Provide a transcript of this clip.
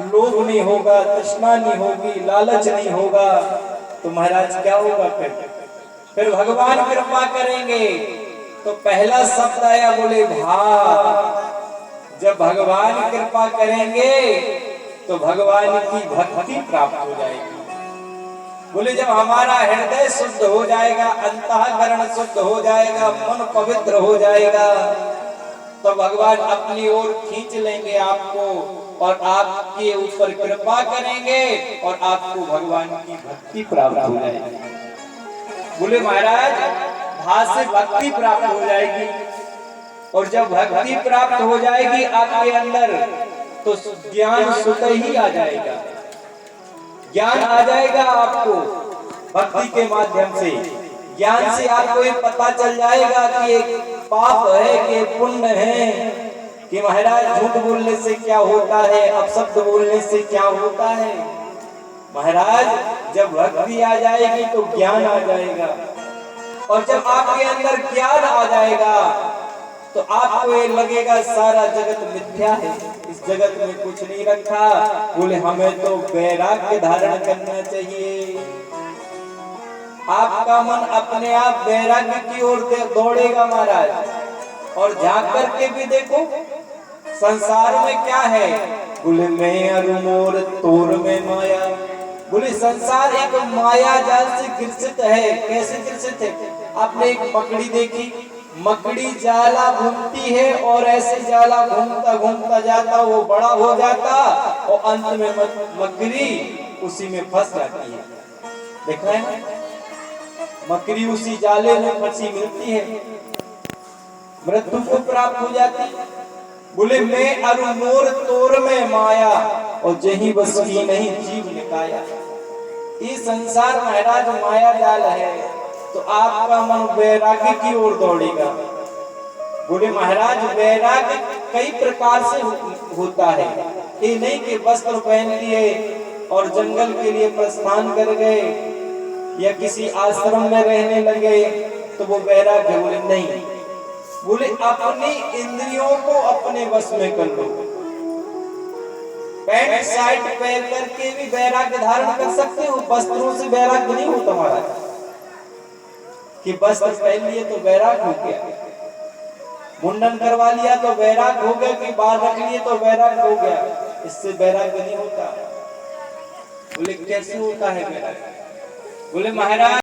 लोभ नहीं होगा, तृष्णा नहीं होगी, लालच नहीं होगा, तो महाराज क्या होगा फिर भगवान कृपा करेंगे। तो पहला शब्द आया, बोले भाव। जब भगवान कृपा करेंगे तो भगवान की भक्ति प्राप्त हो जाएगी। बोले जब हमारा हृदय शुद्ध हो जाएगा, अंतःकरण शुद्ध हो जाएगा, मन पवित्र हो जाएगा, तो भगवान अपनी ओर खींच लेंगे आपको और आपके ऊपर कृपा करेंगे और आपको भगवान की भक्ति प्राप्त हो जाएगी। बोले महाराज भाव से भक्ति प्राप्त हो जाएगी, और जब भक्ति प्राप्त हो जाएगी आपके अंदर तो ज्ञान स्वतः ही आ जाएगा। ज्ञान आ जाएगा आपको भक्ति के माध्यम से। ज्ञान से आपको ये पता चल जाएगा कि एक पाप है कि पुण्य है, कि महाराज झूठ बोलने से क्या होता है, अपशब्द बोलने से क्या होता है। महाराज जब भक्ति आ जाएगी तो ज्ञान आ जाएगा, और जब आपके अंदर ज्ञान आ जाएगा तो आपको ये लगेगा सारा जगत मिथ्या है, इस जगत में कुछ नहीं रखा। बोले हमें तो वैराग्य धारण करना चाहिए। आपका मन अपने आप वैराग्य की ओर दौड़ेगा महाराज। और जाकर करके भी देखो संसार में क्या है। बोले मैं अरु मोर तोर में माया। बोले संसार एक माया जाल से ग्रसित है। कैसे ग्रसित है? आपने एक मकड़ी देखी, मकड़ी जाला घूमती है और ऐसे जाला घूमता घूमता जाता, वो बड़ा हो जाता और अंत में मकड़ी उसी में फंस जाती है। देखा है ना, मकड़ी उसी जाले में फंसी मिलती है, मृत्यु को प्राप्त हो जाती है। बोले मैं अरु मोर तोर में माया, और जही बस की नहीं जीव निकाया। ये संसार महाराज माया जाल है, तो आपका मन वैराग्य की ओर दौड़ेगा। बोले महाराज वैराग्य कई प्रकार से होता है। ये नहीं कि वस्त्र पहन लिए और जंगल के लिए प्रस्थान कर गए या किसी आश्रम में रहने लगे तो वो वैराग्य। बोले नहीं, बोले अपनी इंद्रियों को अपने वश में कर लो। पैंट शर्ट पहन करके भी वैराग्य धारण कर सकते हो, वस्त्रों से वैराग्य नहीं होता महाराज। कि वस्त्र पहन लिए तो वैराग हो गया, मुंडन करवा लिया तो वैराग हो गया, कि बाल रख लिए तो वैराग हो गया, इससे वैराग नहीं होता। बोले कैसे होता है वैराग? बोले महाराज